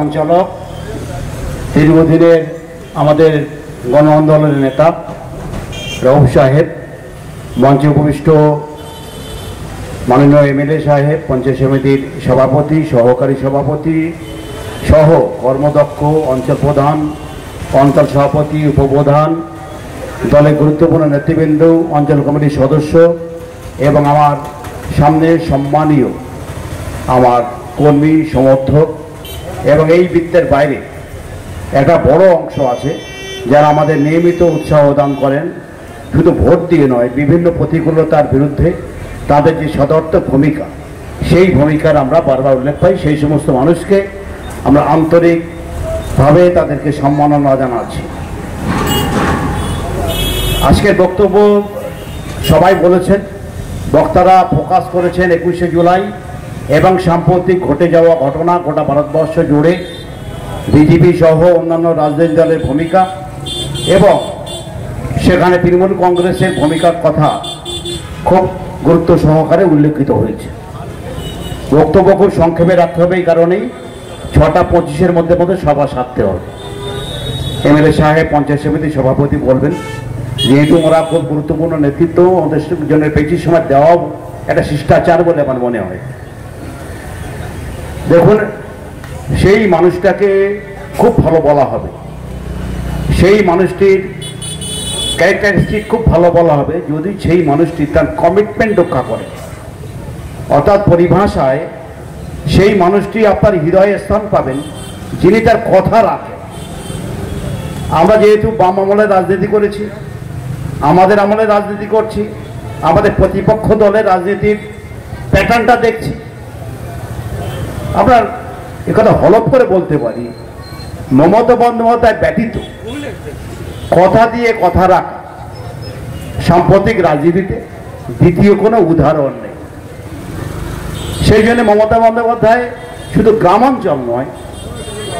সঞ্চালক দীর্ঘদিনের আমাদের গণ আন্দোলনের নেতা রউফ সাহেব, মঞ্চে উপবিষ্ট মাননীয় এমএলএ সাহেব, পঞ্চায়েত সমিতির সভাপতি, সহকারী সভাপতি সহ কর্মদক্ষ অঞ্চল প্রধান, অঞ্চল সভাপতি, উপপ্রধান, দলের গুরুত্বপূর্ণ নেতৃবৃন্দ, অঞ্চল কমিটির সদস্য এবং আমার সামনে সম্মানীয় আমার কর্মী সমর্থক এবং এই বৃত্তের বাইরে একটা বড় অংশ আছে যারা আমাদের নিয়মিত উৎসাহ দান করেন, শুধু ভোট দিয়ে নয়, বিভিন্ন প্রতিকূলতার বিরুদ্ধে তাদের যে সদর্থক ভূমিকা, সেই ভূমিকার আমরা বারবার উল্লেখ পাই। সেই সমস্ত মানুষকে আমরা আন্তরিকভাবে তাদেরকে সম্মাননা জানাচ্ছি। আজকের বক্তব্য সবাই বলেছেন, বক্তারা ফোকাস করেছেন 21শে জুলাই এবং সাম্প্রতিক ঘটে যাওয়া ঘটনা, গোটা ভারতবর্ষ জুড়ে বিজেপি সহ অন্যান্য রাজনৈতিক দলের ভূমিকা এবং সেখানে তৃণমূল কংগ্রেসের ভূমিকার কথা খুব গুরুত্ব সহকারে উল্লেখিত হয়েছে। বক্তব্য খুব সংক্ষেপে রাখতে হবে, এই কারণেই 6:25-এর মধ্যে সভা সারতে হবে। এমএলএ সাহেব, পঞ্চায়েত সমিতির সভাপতি বলবেন, যেহেতু ওরা খুব গুরুত্বপূর্ণ নেতৃত্ব, ওদের জন্য বেশি সময় দেওয়া একটা শিষ্টাচার বলে আমার মনে হয়। দেখুন, সেই মানুষটাকে খুব ভালো বলা হবে, সেই মানুষটির ক্যারেক্টারিস্টিক খুব ভালো বলা হবে যদি সেই মানুষটি তার কমিটমেন্ট রক্ষা করে। অর্থাৎ পরিভাষায় সেই মানুষটি আপনার হৃদয়ে স্থান পাবেন যিনি তার কথা রাখেন। আমরা যেহেতু বাম আমলে রাজনীতি করেছি, আমাদের আমলে রাজনীতি করছি, আমাদের প্রতিপক্ষ দলের রাজনীতির প্যাটার্নটা দেখছি, আমরা একথা হলফ করে বলতে পারি, মমতা বন্দ্যোপাধ্যায় ব্যতীত কথা দিয়ে কথা রাখা সাম্প্রতিক রাজনীতিতে দ্বিতীয় কোনো উদাহরণ নেই। সেই জন্য মমতা বন্দ্যোপাধ্যায় শুধু গ্রামাঞ্চল নয়,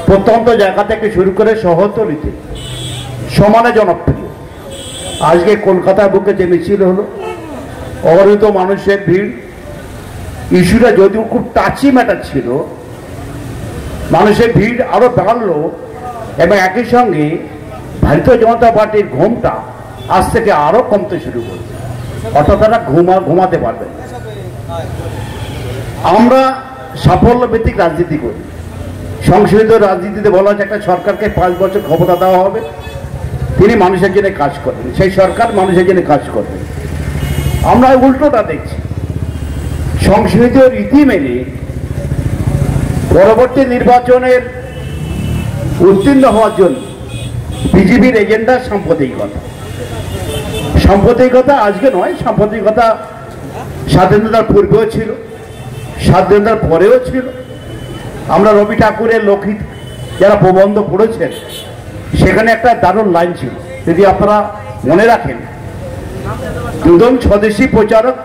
প্রত্যন্ত জায়গা থেকে শুরু করে শহরতলিতে সমানে জনপ্রিয়। আজকে কলকাতার বুকে যে মিছিল হলো, অগণিত মানুষের ভিড়, ইস্যুটা যদিও খুব টাচি ম্যাটার ছিল, মানুষের ভিড় আরো বাড়লো এবং একই সঙ্গে ভারতীয় জনতা পার্টির ঘুমটা আজ থেকে আরো কমতে শুরু করবে, অর্থাৎ তারা ঘুমাতে পারবে। আমরা সাফল্য ভিত্তিক রাজনীতি করি, সংশোধিত রাজনীতিতে বলা হচ্ছে একটা সরকারকে 5 বছর ক্ষমতা দেওয়া হবে, তিনি মানুষের জন্য কাজ করবেন, সেই সরকার মানুষের জন্য কাজ করবেন। আমরা উল্টোটা দেখছি, সংশোধিত রীতি মেনে পরবর্তী নির্বাচনের উত্তীর্ণ হওয়ার জন্য বিজেপির এজেন্ডা সাম্প্রদায়িকতা। সাম্প্রদায়িকতা আজকে নয়, সাম্প্রদায়িকতা স্বাধীনতার পূর্বেও ছিল, স্বাধীনতার পরেও ছিল। আমরা রবি ঠাকুরের লোকহিত যারা প্রবন্ধ পড়েছেন, সেখানে একটা দারুণ লাইন ছিল, যদি আপনারা মনে রাখেন, দুজন স্বদেশী প্রচারক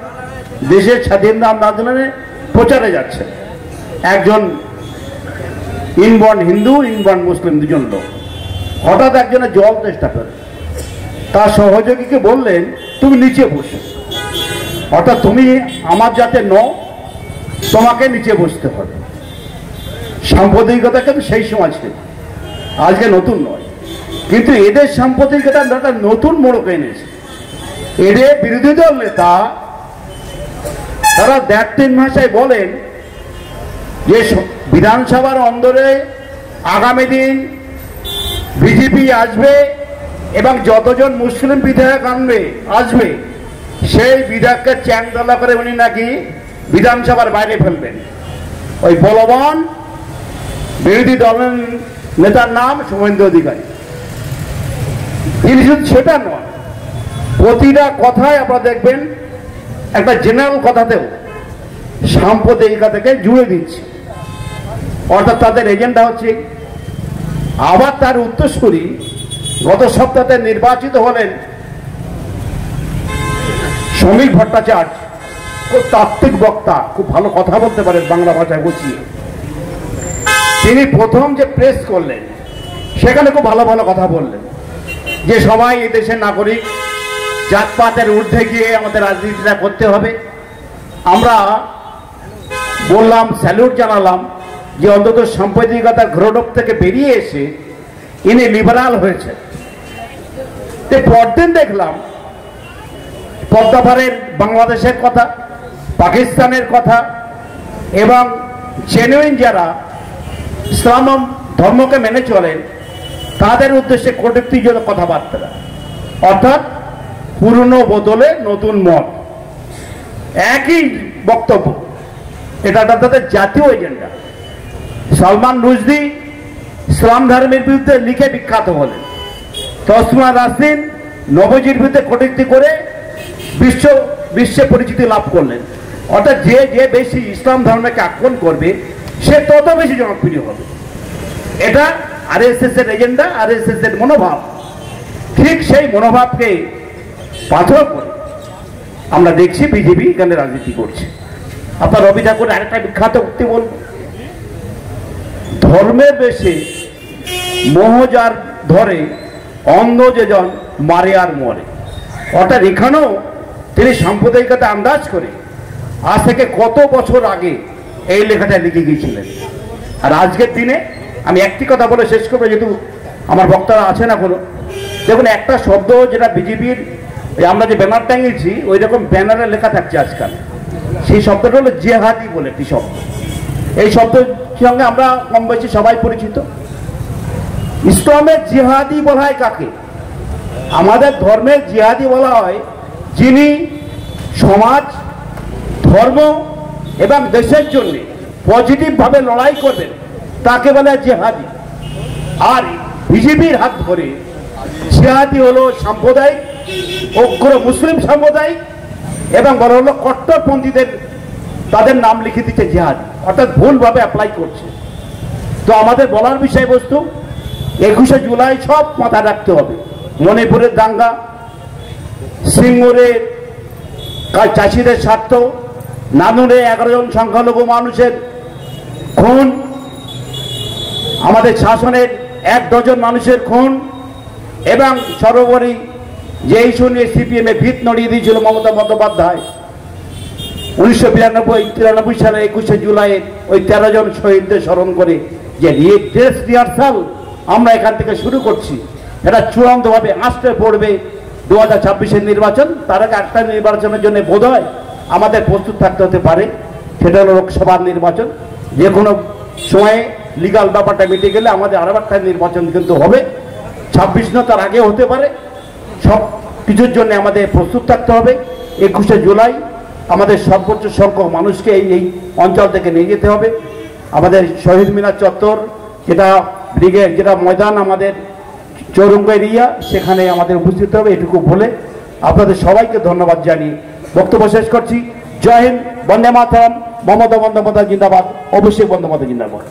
দেশের স্বাধীনতা আন্দোলনে প্রচারে যাচ্ছে, একজন ইনবর্ন হিন্দু, ইনবর্ন মুসলিম, দুজন লোক। হঠাৎ একজনের জল চেষ্টা করে, তার সহযোগীকে বললেন, তুমি নিচে বসো, অর্থাৎ তুমি আমার যাতে নও, তোমাকে নিচে বসতে হবে। সাম্প্রদায়িকতা কিন্তু সেই সময় ছিল, আজকে নতুন নয়, কিন্তু এদের সাম্প্রদায়িকতা একটা নতুন মোড়কে এনেছে। এদের বিরোধী দল নেতা তারা দ্ব্যর্থহীন ভাষায় বলেন যে বিধানসভার অন্দরে আগামী দিন বিজেপি আসবে এবং যতজন মুসলিম বিধায়ক আসবে সেই বিধায়ককে চ্যাংদলা করে উনি নাকি বিধানসভার বাইরে ফেলবেন। ওই বলবান বিরোধী দলের নেতার নাম শুভেন্দু অধিকারী। তিনি শুধু সেটা নয়, প্রতিটা কথায় আপনারা দেখবেন একটা জেনারেল কথাতেও সাম্প্রদায়িকতাকে জুড়ে দিচ্ছে, অর্থাৎ তাদের এজেন্ডা হচ্ছে। আবার তার উত্তরসূরি গত সপ্তাহে নির্বাচিত হলেন শ্রমিক ভট্টাচার্য, খুব তাত্ত্বিক বক্তা, খুব ভালো কথা বলতে পারেন বাংলা ভাষায় গুছিয়ে। তিনি প্রথম যে প্রেস করলেন সেখানে খুব ভালো ভালো কথা বললেন, যে সবাই এই দেশের নাগরিক, জাতপাতের ঊর্ধ্বে গিয়ে আমাদের রাজনীতিটা করতে হবে। আমরা বললাম, স্যালুট জানালাম, যে অন্তত সাম্প্রদায়িকতার ঘোরডোপ থেকে বেরিয়ে এসে ইনি লিবারাল হয়েছে। পরদিন দেখলাম পদ্মাপাড়ের বাংলাদেশের কথা, পাকিস্তানের কথা এবং জেনুইন যারা ইসলাম ধর্মকে মেনে চলেন তাদের উদ্দেশ্যে কটূক্তিজনক কথাবার্তা, অর্থাৎ পুরনো বদলে নতুন মত, একই বক্তব্য। এটা তাদের জাতীয় এজেন্ডা। সালমান রুশদি ইসলাম ধর্মের বিরুদ্ধে লিখে বিখ্যাত হলেন, তসমা নাসরিন নবজির বিরুদ্ধে কটূক্তি করে বিশ্বে পরিচিতি লাভ করলেন। অর্থাৎ যে যে বেশি ইসলাম ধর্মকে আক্রমণ করবে সে তত বেশি জনপ্রিয় হবে। এটা আরএসএস এর এজেন্ডা, আরএসএস এর মনোভাব। ঠিক সেই মনোভাবকে পাথর করে আমরা দেখছি বিজেপি এখানে রাজনীতি করছে। আপনার রবি ঠাকুর আরেকটা বিখ্যাত উক্তি বলব, ধর্মের বেশে মোহজার ধরে অন্ধ যেজন মারে আর মরে। অর্থাৎ এখানেও তিনি সাম্প্রদায়িকতা আন্দাজ করে আজ থেকে কত বছর আগে এই লেখাটা লিখে গিয়েছিলেন। আর আজকের দিনে আমি একটি কথা বলে শেষ করবো, যেহেতু আমার বক্তারা আছেন এখনো। দেখুন, একটা শব্দ যেটা বিজেপির আমরা যে ব্যানার টাঙিয়েছি ওই রকম ব্যানারে লেখা থাকছে আজকাল, সেই শব্দটা হলো জেহাদি বলে একটি শব্দ। এই শব্দের সঙ্গে আমরা কম বেশি সবাই পরিচিত। ইসলামের জিহাদি বলা হয় কাকে? আমাদের ধর্মের জিহাদি বলা হয় যিনি সমাজ, ধর্ম এবং দেশের জন্য পজিটিভভাবে লড়াই করবেন, তাকে বলে জিহাদি। আর বিজেপির হাত ধরে জিহাদি হলো সাম্প্রদায়িক, অগ্র মুসলিম সাম্প্রদায়িক এবং বড় হলো কট্টরপন্থীদের তাদের নাম লিখে দিচ্ছে জিহাদি, অর্থাৎ ভুলভাবে অ্যাপ্লাই করছে। তো আমাদের বলার বিষয়বস্তু 21শে জুলাই সব মাথায় রাখতে হবে। মণিপুরের দাঙ্গা, সিঙ্গুরের চাষিদের স্বার্থ, নানুরে 11 জন সংখ্যালঘু মানুষের খুন, আমাদের শাসনের 1 ডজন মানুষের খুন এবং সর্বোপরি যে ইস্যু নিয়ে সিপিএম এ ভিত নড়িয়ে দিয়েছিল মমতা বন্দ্যোপাধ্যায় 1992-93 সালে 21শে জুলাই ওই 13 জন শহীদদের স্মরণ করে যে ড্রেস রিহার্সাল আমরা এখান থেকে শুরু করছি, এটা চূড়ান্তভাবে আসতে পড়বে 2026-এর নির্বাচন। তার আগে একটা নির্বাচনের জন্য বোধহয় আমাদের প্রস্তুত থাকতে হতে পারে, সেটা হলো লোকসভার নির্বাচন। যে কোনো সময়ে লিগাল ব্যাপারটা মিটে গেলে আমাদের আরও একটা নির্বাচন কিন্তু হবে, 26 না তার আগে হতে পারে। সব কিছুর জন্য আমাদের প্রস্তুত থাকতে হবে। 21শে জুলাই আমাদের সর্বোচ্চ সংখ্যক মানুষকে এই অঞ্চল থেকে নিয়ে যেতে হবে। আমাদের শহীদ মিনার চত্বর, যেটা ব্রিগেড, যেটা ময়দান আমাদের চৌরঙ্গ এরিয়া, সেখানে আমাদের উপস্থিত হবে। এটুকু বলে আপনাদের সবাইকে ধন্যবাদ জানিয়ে বক্তব্য শেষ করছি। জয় হিন্দ, বন্দে মাতরম, মমতা বন্দ্যোপাধ্যায় জিন্দাবাদ, অভিষেক বন্দ্যোপাধ্যায় জিন্দাবাদ।